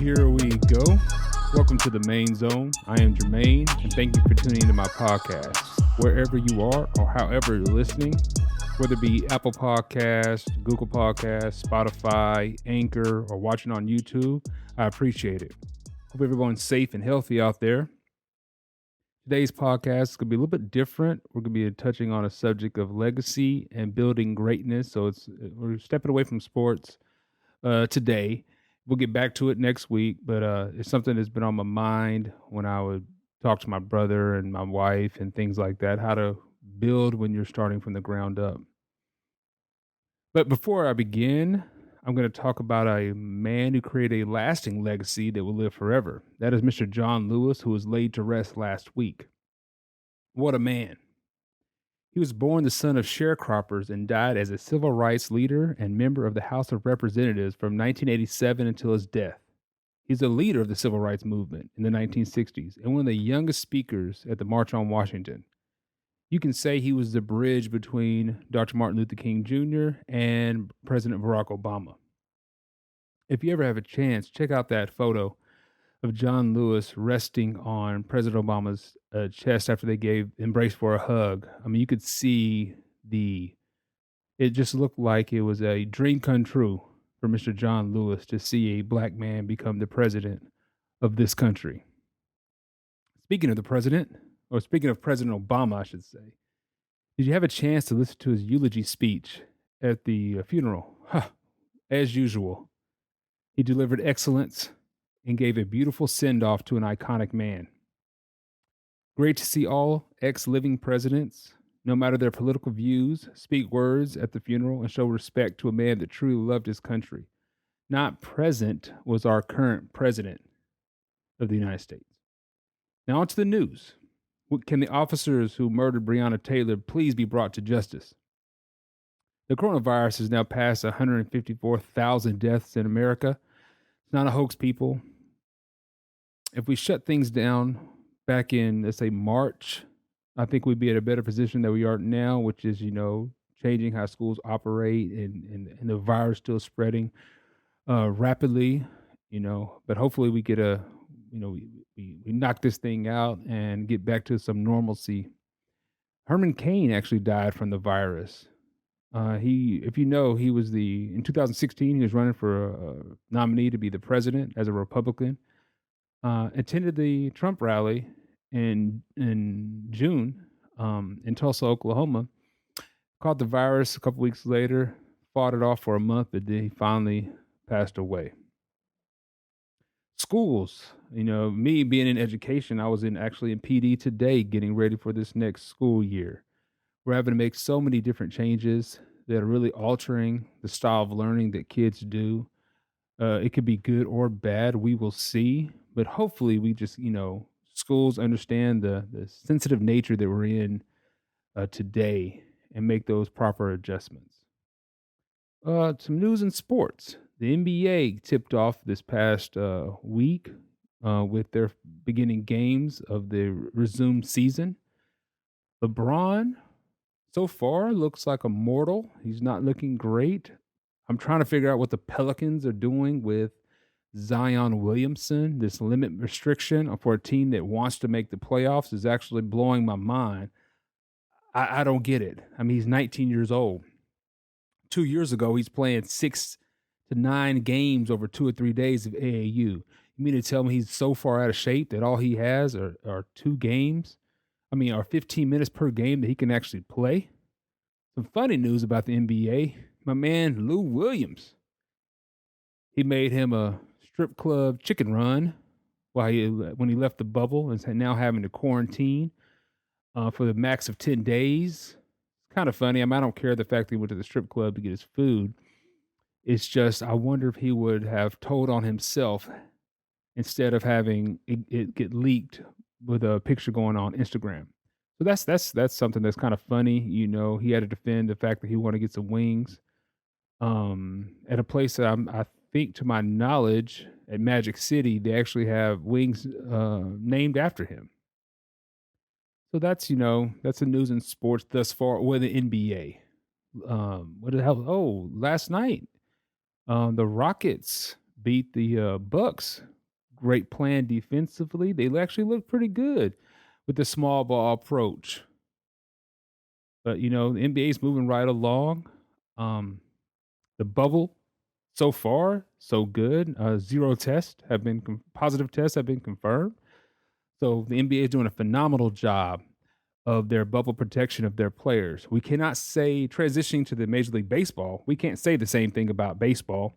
Here we go. Welcome to the main zone. I am Jermaine, and thank you for tuning into my podcast. Wherever you are or however you're listening, whether it be Apple Podcasts, Google Podcasts, Spotify, Anchor, or watching on YouTube, I appreciate it. Hope everyone's safe and healthy out there. Today's podcast is going to be a little bit different. We're going to be touching on a subject of legacy and building greatness. So we're stepping away from sports today. We'll get back to it next week, but it's something that's been on my mind when I would talk to my brother and my wife and things like that, how to build when you're starting from the ground up. But before I begin, I'm going to talk about a man who created a lasting legacy that will live forever. That is Mr. John Lewis, who was laid to rest last week. What a man. He was born the son of sharecroppers and died as a civil rights leader and member of the House of Representatives from 1987 until his death. He's a leader of the civil rights movement in the 1960s and one of the youngest speakers at the March on Washington. You can say he was the bridge between Dr. Martin Luther King Jr. and President Barack Obama. If you ever have a chance, check out that photo of John Lewis resting on President Obama's chest after they embraced for a hug. I mean, you could see it just looked like it was a dream come true for Mr. John Lewis to see a black man become the president of this country. Speaking of President Obama, I should say, did you have a chance to listen to his eulogy speech at the funeral? As usual, he delivered excellence and gave a beautiful send-off to an iconic man. Great to see all ex-living presidents, no matter their political views, speak words at the funeral and show respect to a man that truly loved his country. Not present was our current president of the United States. Now on to the news. Can the officers who murdered Breonna Taylor please be brought to justice? The coronavirus has now passed 154,000 deaths in America. It's not a hoax, people. If we shut things down back in, let's say, March, I think we'd be in a better position than we are now, which is, changing how schools operate and the virus still spreading rapidly, but hopefully we get we knock this thing out and get back to some normalcy. Herman Cain actually died from the virus. He was in 2016, he was running for a nominee to be the president as a Republican. Attended the Trump rally in June in Tulsa, Oklahoma. Caught the virus a couple weeks later, fought it off for a month, but then he finally passed away. Schools, me being in education, I was actually in PD today getting ready for this next school year. We're having to make so many different changes that are really altering the style of learning that kids do. It could be good or bad. We will see. But hopefully we just, schools understand the sensitive nature that we're in today and make those proper adjustments. Some news in sports. The NBA tipped off this past week with their beginning games of the resumed season. LeBron, so far, looks like a mortal. He's not looking great. I'm trying to figure out what the Pelicans are doing with Zion Williamson. This limit restriction for a team that wants to make the playoffs is actually blowing my mind. I don't get it. I mean, he's 19 years old. 2 years ago, he's playing 6 to 9 games over 2 or 3 days of AAU. You mean to tell me he's so far out of shape that all he has are 2 games? Are 15 minutes per game that he can actually play? Some funny news about the NBA. My man, Lou Williams. He made him a strip club chicken run when he left the bubble and is now having to quarantine for the max of 10 days. It's kind of funny. I don't care the fact that he went to the strip club to get his food. It's just, I wonder if he would have told on himself instead of having it get leaked with a picture going on Instagram. So that's something that's kind of funny. He had to defend the fact that he wanted to get some wings at a place that I think, to my knowledge, at Magic City, they actually have wings named after him. So that's the news in sports thus far, or the NBA. What the hell? Oh, last night, the Rockets beat the Bucks great plan defensively. They actually look pretty good with the small ball approach. But, the NBA is moving right along. The bubble, so far, so good. Positive tests have been confirmed. So the NBA is doing a phenomenal job of their bubble protection of their players. We cannot say, transitioning to the Major League Baseball, we can't say the same thing about baseball.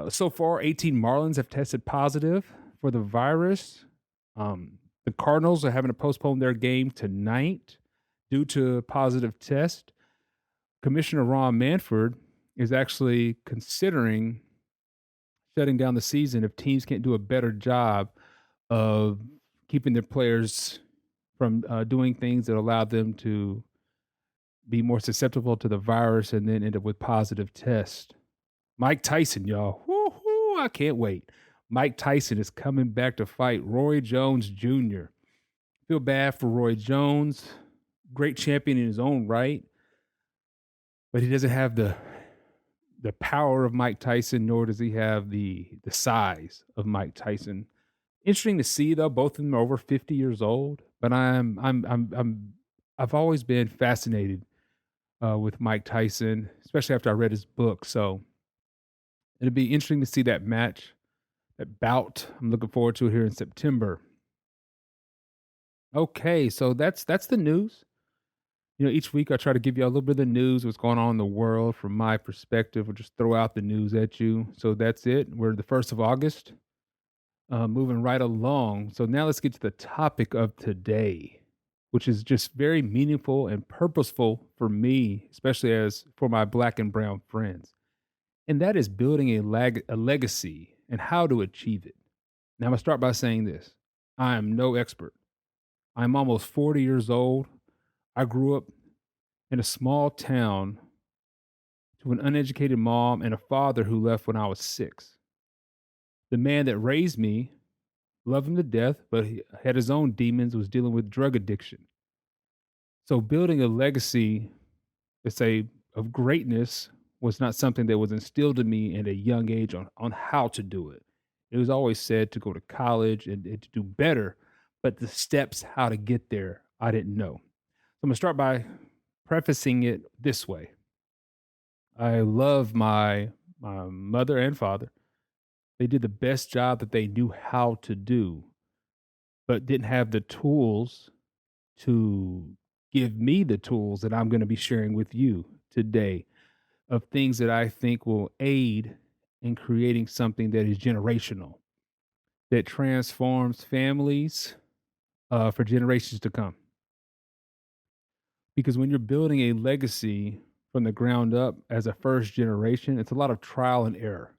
So far, 18 Marlins have tested positive for the virus. The Cardinals are having to postpone their game tonight due to a positive test. Commissioner Ron Manfred is actually considering shutting down the season if teams can't do a better job of keeping their players from doing things that allow them to be more susceptible to the virus and then end up with positive tests. Mike Tyson, y'all. Woo-hoo, I can't wait. Mike Tyson is coming back to fight Roy Jones Jr. Feel bad for Roy Jones. Great champion in his own right. But he doesn't have the power of Mike Tyson, nor does he have the size of Mike Tyson. Interesting to see, though. Both of them are over 50 years old. But I've always been fascinated with Mike Tyson, especially after I read his book. So it'll be interesting to see that match, that bout. I'm looking forward to it here in September. Okay, so that's the news. Each week I try to give you a little bit of the news, what's going on in the world from my perspective. We'll just throw out the news at you. So that's it. We're the 1st of August, moving right along. So now let's get to the topic of today, which is just very meaningful and purposeful for me, especially as for my Black and brown friends. And that is building a legacy and how to achieve it. Now, I'm going to start by saying this. I am no expert. I'm almost 40 years old. I grew up in a small town to an uneducated mom and a father who left when I was 6. The man that raised me loved him to death, but he had his own demons, was dealing with drug addiction. So building a legacy, let's say, of greatness was not something that was instilled in me at a young age on how to do it. It was always said to go to college and to do better, but the steps how to get there, I didn't know. I'm going to start by prefacing it this way. I love my mother and father. They did the best job that they knew how to do, but didn't have the tools to give me the tools that I'm going to be sharing with you today of things that I think will aid in creating something that is generational, that transforms families for generations to come. Because when you're building a legacy from the ground up as a first generation, it's a lot of trial and error,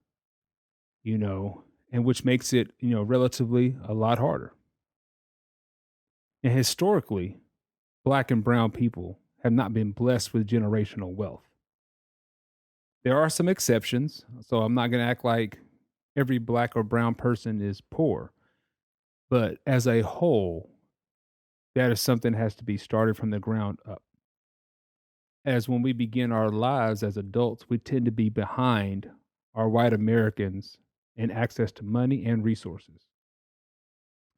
and which makes it, relatively a lot harder. And historically, Black and brown people have not been blessed with generational wealth. There are some exceptions, so I'm not going to act like every Black or brown person is poor. But as a whole, that is something that has to be started from the ground up. As when we begin our lives as adults, we tend to be behind our white Americans in access to money and resources.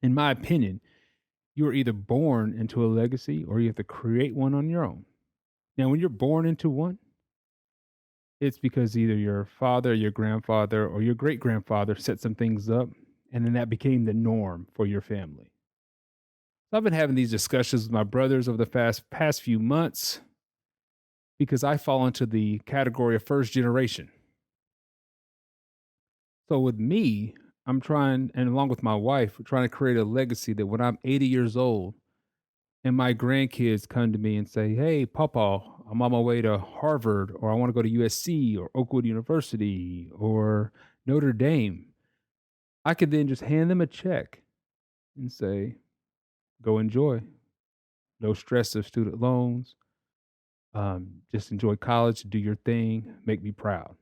In my opinion, you are either born into a legacy or you have to create one on your own. Now, when you're born into one, it's because either your father, your grandfather, or your great-grandfather set some things up, and then that became the norm for your family. So I've been having these discussions with my brothers over the past few months because I fall into the category of first generation. So with me, I'm trying, and along with my wife, we're trying to create a legacy that when I'm 80 years old and my grandkids come to me and say, "Hey, Papa, I'm on my way to Harvard, or I want to go to USC or Oakwood University or Notre Dame," I could then just hand them a check and say, "Go enjoy. No stress of student loans. Just enjoy college, do your thing, make me proud."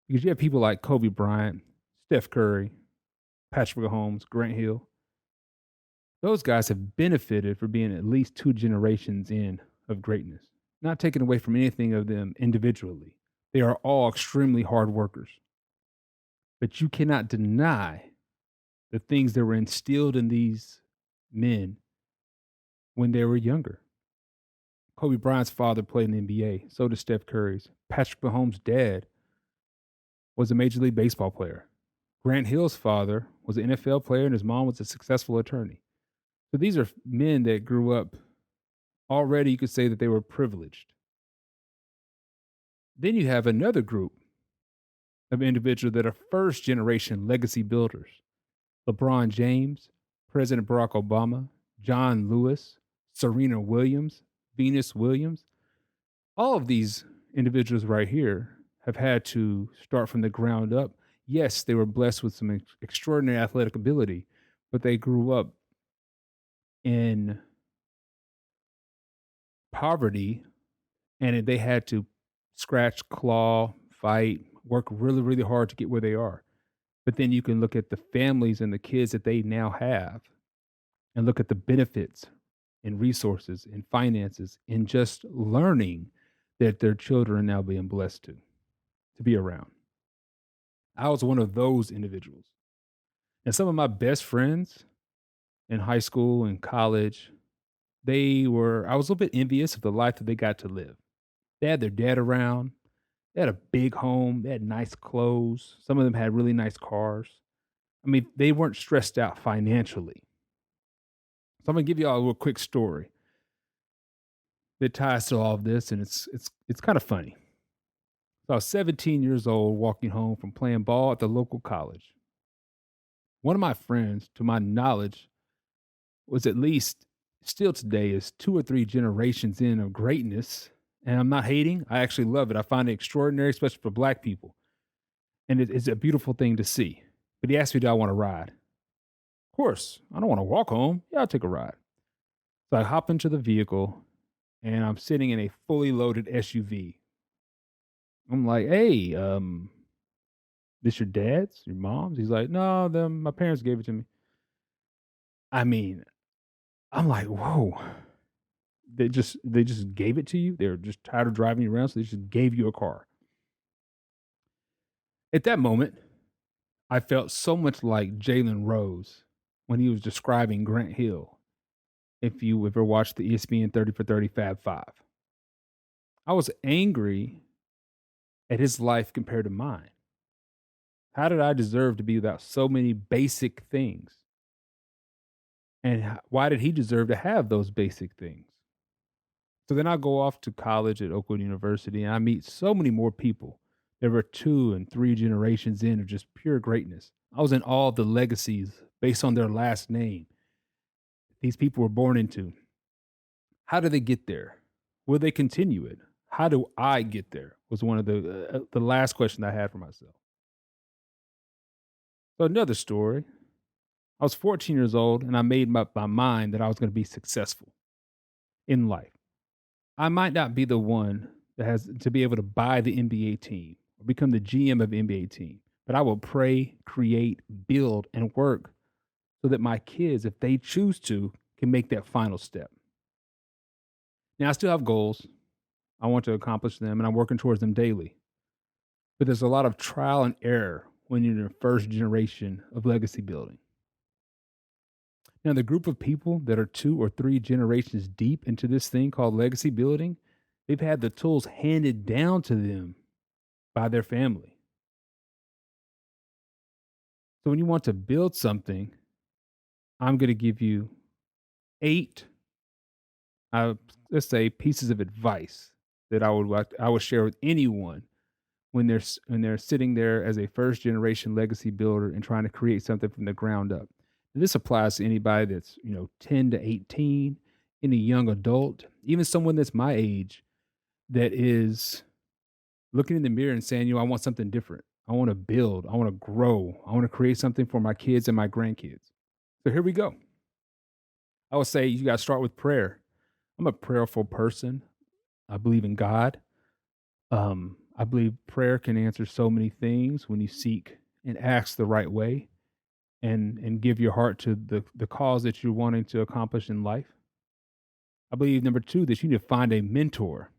Because you have people like Kobe Bryant, Steph Curry, Patrick Mahomes, Grant Hill. Those guys have benefited for being at least 2 generations in of greatness, not taking away from anything of them individually. They are all extremely hard workers. But you cannot deny the things that were instilled in these men when they were younger. Kobe Bryant's father played in the NBA. So did Steph Curry's. Patrick Mahomes' dad was a Major League Baseball player. Grant Hill's father was an NFL player, and his mom was a successful attorney. So these are men that grew up already, you could say that they were privileged. Then you have another group of individuals that are first generation legacy builders. LeBron James, President Barack Obama, John Lewis, Serena Williams, Venus Williams. All of these individuals right here have had to start from the ground up. Yes, they were blessed with some extraordinary athletic ability, but they grew up in poverty, and they had to scratch, claw, fight, work really, really hard to get where they are. But then you can look at the families and the kids that they now have and look at the benefits and resources and finances and just learning that their children are now being blessed to be around. I was one of those individuals. And some of my best friends in high school and college, I was a little bit envious of the life that they got to live. They had their dad around. They had a big home. They had nice clothes. Some of them had really nice cars. I mean, they weren't stressed out financially. So I'm going to give you all a little quick story that ties to all of this, and it's kind of funny. So I was 17 years old, walking home from playing ball at the local college. One of my friends, to my knowledge, was at least still today is 2 or 3 generations in of greatness. And I'm not hating. I actually love it. I find it extraordinary, especially for Black people. And it's a beautiful thing to see. But he asked me, do I want to ride? Of course, I don't want to walk home. Yeah, I'll take a ride. So I hop into the vehicle, and I'm sitting in a fully loaded SUV. I'm like, hey, this your dad's, your mom's? He's like, no, my parents gave it to me. I mean, I'm like, whoa. They just gave it to you? They're just tired of driving you around, so they just gave you a car. At that moment, I felt so much like Jalen Rose when he was describing Grant Hill. If you ever watched the ESPN 30 for 30 Fab Five. I was angry at his life compared to mine. How did I deserve to be without so many basic things? And why did he deserve to have those basic things? So then I go off to college at Oakwood University, and I meet so many more people. There were 2 and 3 generations in of just pure greatness. I was in all of the legacies based on their last name these people were born into. How do they get there? Will they continue it? How do I get there? Was one of the last question I had for myself. So another story. I was 14 years old, and I made up my mind that I was going to be successful in life. I might not be the one that has to be able to buy the NBA team or become the GM of the NBA team, but I will pray, create, build, and work so that my kids, if they choose to, can make that final step. Now, I still have goals. I want to accomplish them, and I'm working towards them daily. But there's a lot of trial and error when you're in the first generation of legacy building. Now, the group of people that are 2 or 3 generations deep into this thing called legacy building, they've had the tools handed down to them by their family. So when you want to build something, I'm going to give you 8, let's say, pieces of advice that I would share with anyone when they're sitting there as a first generation legacy builder and trying to create something from the ground up. This applies to anybody that's 10 to 18, any young adult, even someone that's my age that is looking in the mirror and saying, I want something different. I want to build. I want to grow. I want to create something for my kids and my grandkids. So here we go. I would say you got to start with prayer. I'm a prayerful person. I believe in God. I believe prayer can answer so many things when you seek and ask the right way and give your heart to the cause that you're wanting to accomplish in life. I believe, number 2, that you need to find a mentor.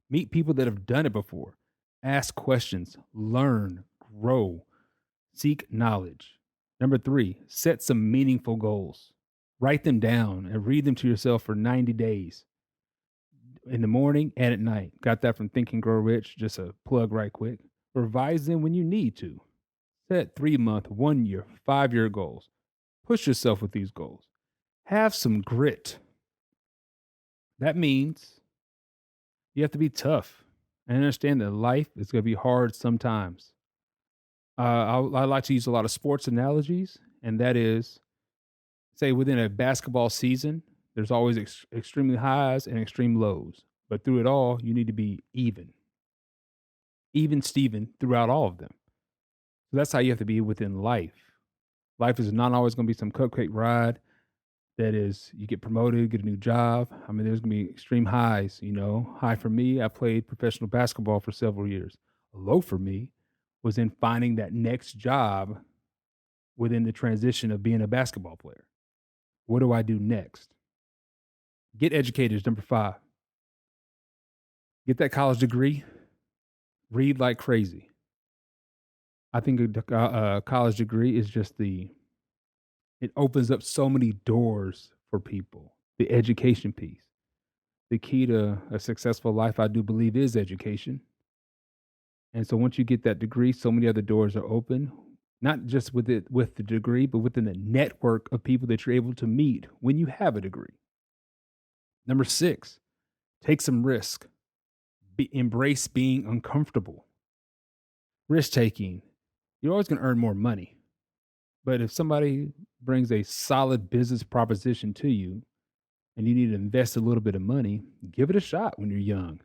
Meet people that have done it before. Ask questions, learn, grow, seek knowledge. Number 3, set some meaningful goals. Write them down and read them to yourself for 90 days. In the morning and at night. Got that from Think and Grow Rich. Just a plug right quick. Revise them when you need to. Set 3-month, 1 year, 5-year goals. Push yourself with these goals. Have some grit. That means you have to be tough and understand that life is going to be hard sometimes. I like to use a lot of sports analogies, and that is, say, within a basketball season, there's always extremely highs and extreme lows. But through it all, you need to be even Steven throughout all of them. So that's how you have to be within life. Life is not always going to be some cupcake ride that is, you get promoted, get a new job. I mean, there's going to be extreme highs, High for me, I played professional basketball for several years. A low for me was in finding that next job within the transition of being a basketball player. What do I do next? Get educated is number 5. Get that college degree. Read like crazy. I think a college degree is just it opens up so many doors for people. The education piece. The key to a successful life, I do believe, is education. And so once you get that degree, so many other doors are open, not just with the degree, but within the network of people that you're able to meet when you have a degree. Number 6, take some risk. Embrace being uncomfortable. Risk taking. You're always going to earn more money. But if somebody brings a solid business proposition to you and you need to invest a little bit of money, give it a shot when you're young.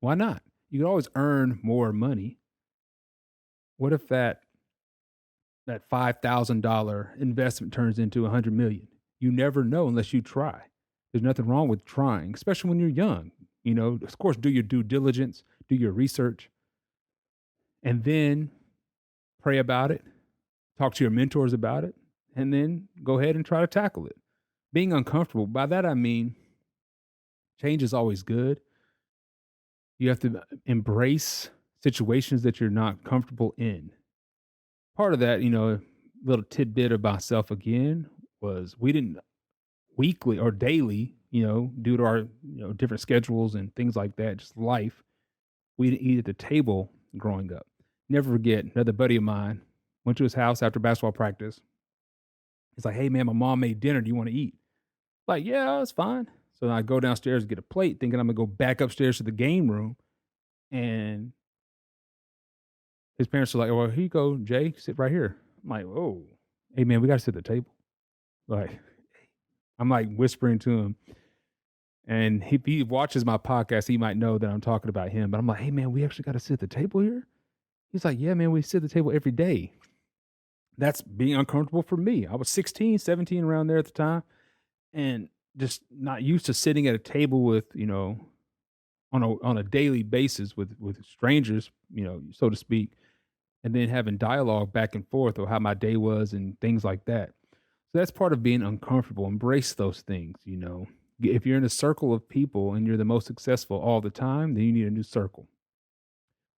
Why not? You can always earn more money. What if that $5,000 investment turns into $100 million? You never know unless you try. There's nothing wrong with trying, especially when you're young. Of course, do your due diligence, do your research, and then pray about it, talk to your mentors about it, and then go ahead and try to tackle it. Being uncomfortable, by that I mean change is always good. You have to embrace situations that you're not comfortable in. Part of that, a little tidbit of myself again, was we didn't weekly or daily, due to our different schedules and things like that, just life, we didn't eat at the table growing up. Never forget, another buddy of mine went to his house after basketball practice. He's like, "Hey man, my mom made dinner. Do you want to eat?" Like, yeah, it's fine. So I go downstairs and get a plate, thinking I'm gonna go back upstairs to the game room, and his parents are like, "Well, here you go, Jay, sit right here." I'm like, "Whoa, hey man, we gotta sit at the table." Like, I'm like whispering to him. And if he watches my podcast, he might know that I'm talking about him. But I'm like, "Hey, man, we actually got to sit at the table here?" He's like, "Yeah, man, we sit at the table every day." That's being uncomfortable for me. I was 16, 17 around there at the time, and just not used to sitting at a table with, on a daily basis with strangers, so to speak, and then having dialogue back and forth of how my day was and things like that. So that's part of being uncomfortable. Embrace those things, If you're in a circle of people and you're the most successful all the time, then you need a new circle.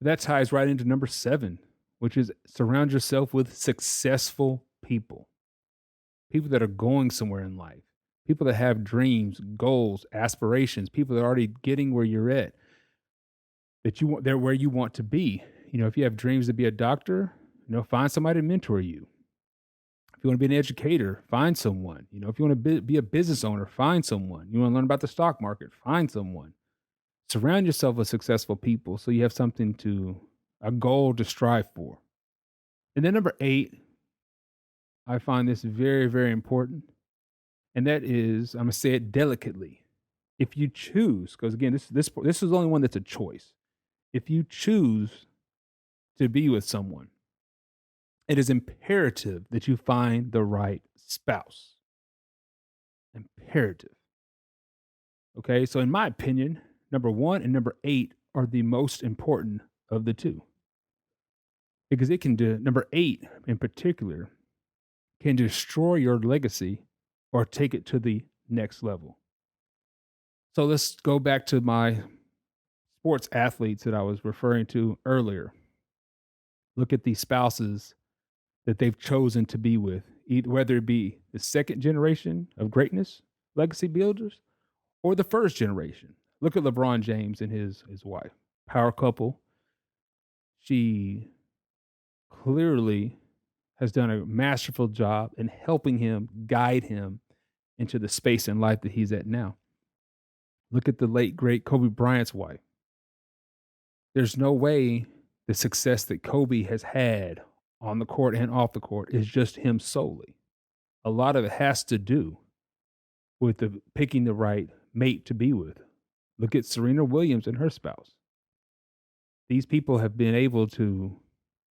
That ties right into number 7, which is surround yourself with successful people. People that are going somewhere in life. People that have dreams, goals, aspirations. People that are already getting where you're at. They're where you want to be. If you have dreams to be a doctor, find somebody to mentor you. If you want to be an educator, find someone. If you want to be a business owner, find someone. You want to learn about the stock market, find someone. Surround yourself with successful people so you have a goal to strive for. And then number 8, I find this very, very important. And that is, I'm going to say it delicately. If you choose, because again, this is the only one that's a choice. If you choose to be with someone, it is imperative that you find the right spouse. Imperative. Okay, so in my opinion, number 1 and number 8 are the most important of the two. Because it can do, number 8 in particular, can destroy your legacy or take it to the next level. So let's go back to my sports athletes that I was referring to earlier. Look at the spouses that they've chosen to be with, whether it be the second generation of greatness, legacy builders, or the first generation. Look at LeBron James and his wife. Power couple. She clearly has done a masterful job in helping him, guide him into the space in life that he's at now. Look at the late, great Kobe Bryant's wife. There's no way the success that Kobe has had on the court and off the court is just him solely. A lot of it has to do with picking the right mate to be with. Look at Serena Williams and her spouse. These people have been able to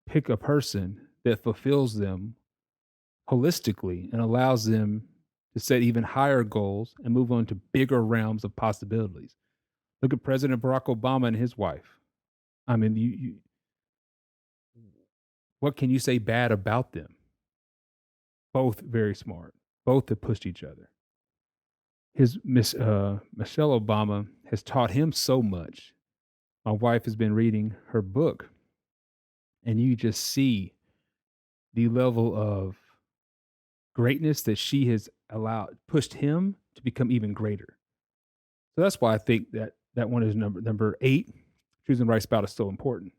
pick a person that fulfills them holistically and allows them to set even higher goals and move on to bigger realms of possibilities. Look at President Barack Obama and his wife. I mean, what can you say bad about them? Both very smart. Both have pushed each other. Michelle Obama has taught him so much. My wife has been reading her book, and you just see the level of greatness that she has pushed him to become even greater. So that's why I think that one is number 8. Choosing the right spouse is so important.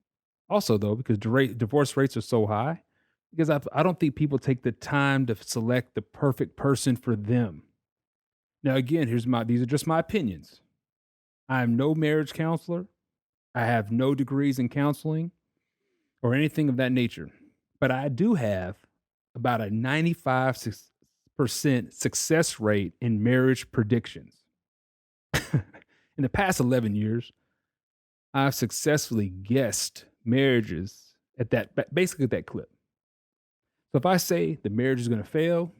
Also, though, because divorce rates are so high, because I don't think people take the time to select the perfect person for them. Now, again, these are just my opinions. I am no marriage counselor. I have no degrees in counseling or anything of that nature. But I do have about a 95% success rate in marriage predictions. In the past 11 years, I've successfully guessed marriages at basically at that clip. So if I say the marriage is going to fail,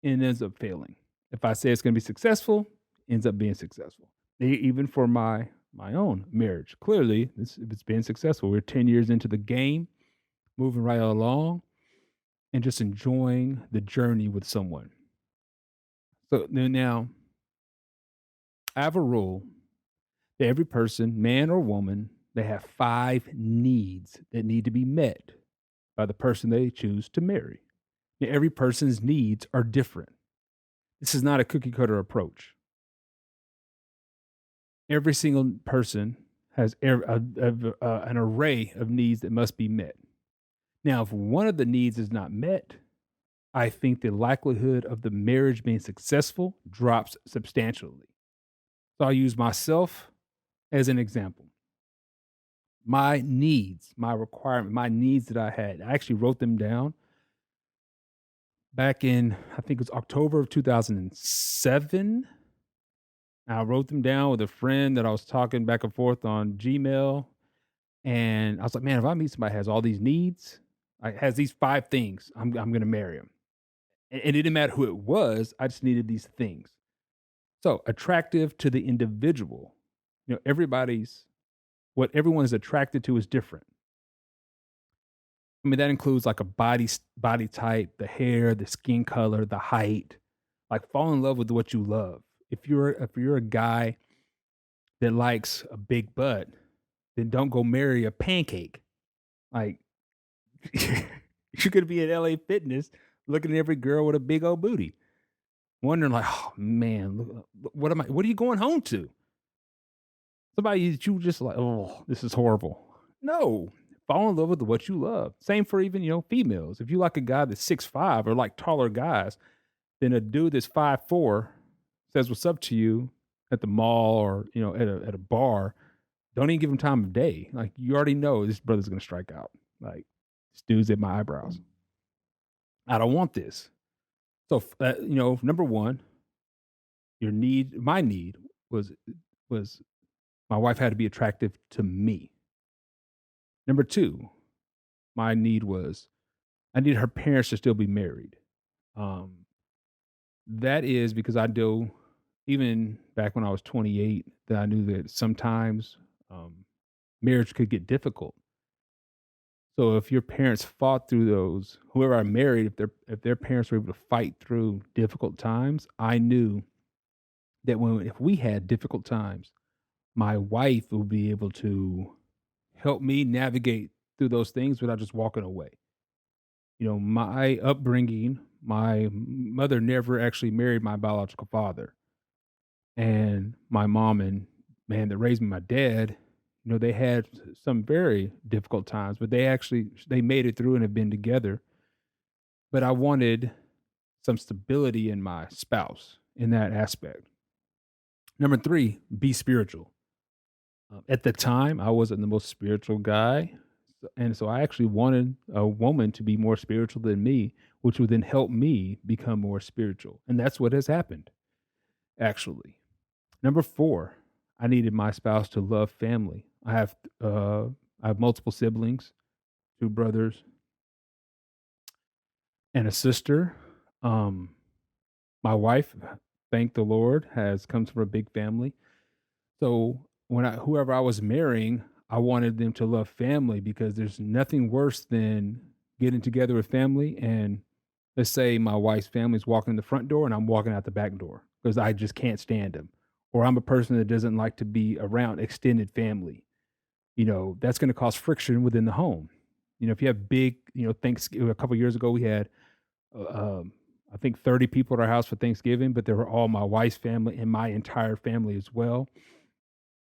it ends up failing. If I say it's going to be successful, it ends up being successful. Even for my own marriage, clearly it's been successful. We're 10 years into the game, moving right along, and just enjoying the journey with someone. So now, I have a rule that every person, man or woman, they have 5 needs that need to be met by the person they choose to marry. Now, every person's needs are different. This is not a cookie cutter approach. Every single person has an array of needs that must be met. Now, if one of the needs is not met, I think the likelihood of the marriage being successful drops substantially. So I'll use myself as an example. My needs, my requirement, my needs that I had, I actually wrote them down back in, I think it was October of 2007. I wrote them down with a friend that I was talking back and forth on Gmail. And I was like, man, if I meet somebody who has all these needs, has these 5 things, I'm going to marry him. And it didn't matter who it was. I just needed these things. So attractive to the individual. What everyone is attracted to is different. I mean, that includes like a body type, the hair, the skin color, the height. Like, fall in love with what you love. If you're a guy that likes a big butt, then don't go marry a pancake. Like, you're gonna be at LA Fitness looking at every girl with a big old booty, wondering like, oh man, what are you going home to? Somebody that you just like, oh, this is horrible. No, fall in love with what you love. Same for even, females. If you like a guy that's 6'5" or like taller guys, then a dude that's 5'4" says what's up to you at the mall or, at a bar, don't even give him time of day. Like, you already know this brother's going to strike out. Like, this dude's at my eyebrows. I don't want this. So, number one, my need was my wife had to be attractive to me. Number 2, my need was I needed her parents to still be married. That is because I do, even back when I was 28, that I knew that sometimes marriage could get difficult. So if your parents fought through those, whoever I married, if their parents were able to fight through difficult times, I knew that if we had difficult times, my wife would be able to help me navigate through those things without just walking away. My upbringing, my mother never actually married my biological father. And my mom and man that raised me, my dad, they had some very difficult times, but they made it through and have been together. But I wanted some stability in my spouse in that aspect. Number three, be spiritual. At the time, I wasn't the most spiritual guy. And so I actually wanted a woman to be more spiritual than me, which would then help me become more spiritual. And that's what has happened, actually. Number four, I needed my spouse to love family. I have multiple siblings, two brothers and a sister. My wife, thank the Lord, comes from a big family. So whoever I was marrying, I wanted them to love family, because there's nothing worse than getting together with family and let's say my wife's family is walking in the front door and I'm walking out the back door because I just can't stand them. Or I'm a person that doesn't like to be around extended family. That's going to cause friction within the home. If you have big, Thanksgiving, a couple of years ago, we had, I think 30 people at our house for Thanksgiving, but they were all my wife's family and my entire family as well.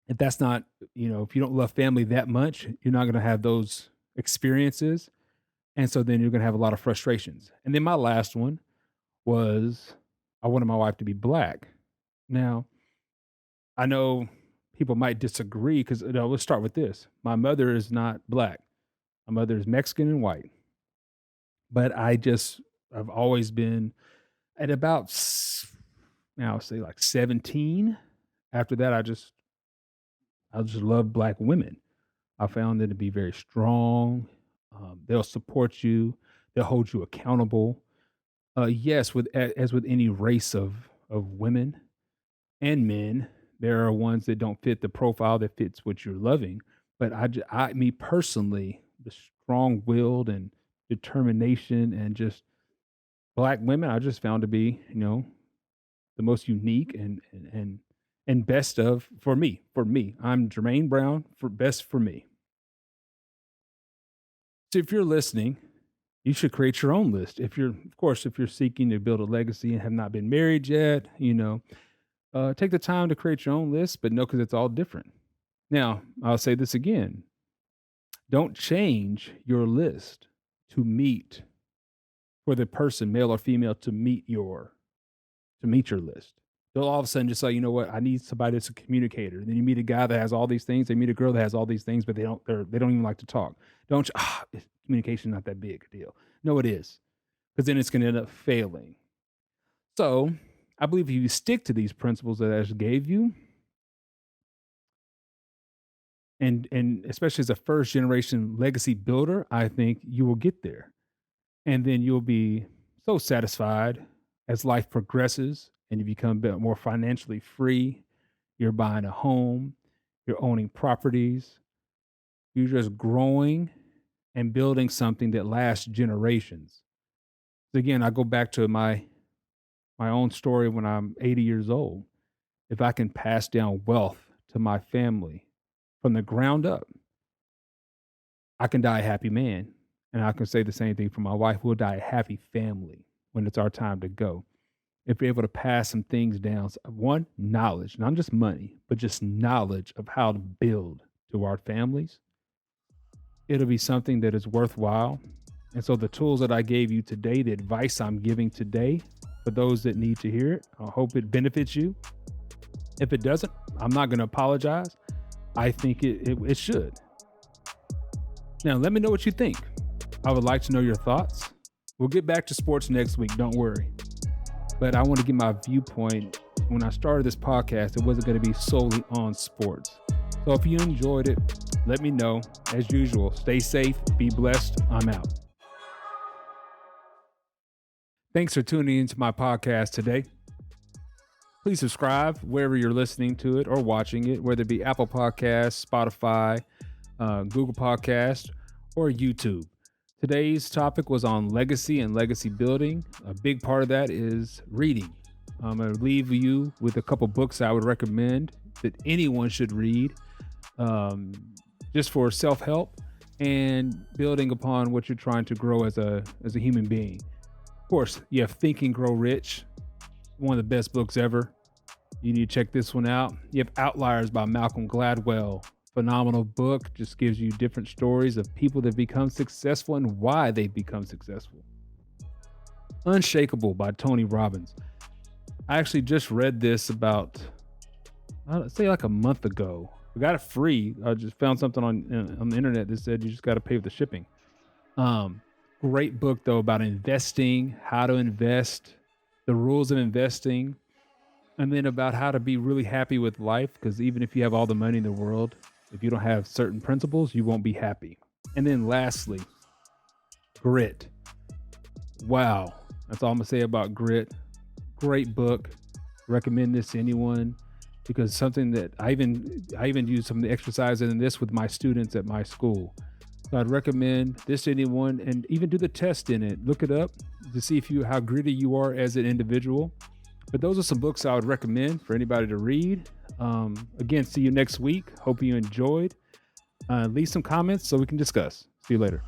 If that's not, if you don't love family that much, you're not going to have those experiences. And so then you're going to have a lot of frustrations. And then my last one was I wanted my wife to be Black. Now, I know people might disagree because let's start with this. My mother is not Black. My mother is Mexican and white. But I've always been at about, now I'll say like 17. After that, I just love Black women. I found them to be very strong. They'll support you. They'll hold you accountable. Yes, as with any race of women and men, there are ones that don't fit the profile that fits what you're loving. But me personally, the strong-willed and determination and just Black women, I just found to be, the most unique and best of for me. I'm Jermaine Brown, for best for me. So if you're listening, you should create your own list. If you're seeking to build a legacy and have not been married yet, take the time to create your own list, but know because it's all different. Now, I'll say this again. Don't change your list to meet for the person, male or female, to meet your list. They'll all of a sudden just say, you know what, I need somebody that's a communicator. And then you meet a guy that has all these things. They meet a girl that has all these things, but they don't even like to talk. Communication not that big a deal. No, it is. Because then it's going to end up failing. So I believe if you stick to these principles that I just gave you, and especially as a first generation legacy builder, I think you will get there. And then you'll be so satisfied as life progresses and you become a bit more financially free. You're buying a home, you're owning properties, you're just growing and building something that lasts generations. So again, I go back to my own story when I'm 80 years old. If I can pass down wealth to my family from the ground up, I can die a happy man. And I can say the same thing for my wife. We'll die a happy family when it's our time to go. If you're able to pass some things down, one, knowledge, not just money, but just knowledge of how to build to our families, it'll be something that is worthwhile. And so the tools that I gave you today, the advice I'm giving today, for those that need to hear it, I hope it benefits you. If it doesn't, I'm not going to apologize. I think it should. Now, let me know what you think. I would like to know your thoughts. We'll get back to sports next week, don't worry. But I want to give my viewpoint. When I started this podcast, it wasn't going to be solely on sports. So if you enjoyed it, let me know. As usual, stay safe, be blessed. I'm out. Thanks for tuning into my podcast today. Please subscribe wherever you're listening to it or watching it, whether it be Apple Podcasts, Spotify, Google Podcasts, or YouTube. Today's topic was on legacy and legacy building. A big part of that is reading. I'm going to leave you with a couple books I would recommend that anyone should read, just for self-help and building upon what you're trying to grow as a human being. Of course, you have Think and Grow Rich, one of the best books ever. You need to check this one out. You have Outliers by Malcolm Gladwell. Phenomenal book. Just gives you different stories of people that become successful and why they become successful. Unshakable by Tony Robbins. I actually just read this about, I'd say like a month ago. I got it free. I just found something on the internet that said you just got to pay for the shipping. Great book though about investing, how to invest, the rules of investing, and then about how to be really happy with life. Because even if you have all the money in the world, if you don't have certain principles, you won't be happy. And then lastly, Grit. Wow. That's all I'm gonna say about Grit. Great book. Recommend this to anyone because something that I even use some of the exercises in this with my students at my school. So I'd recommend this to anyone and even do the test in it. Look it up to see how gritty you are as an individual. But those are some books I would recommend for anybody to read. Again, see you next week. Hope you enjoyed. Leave some comments so we can discuss. See you later.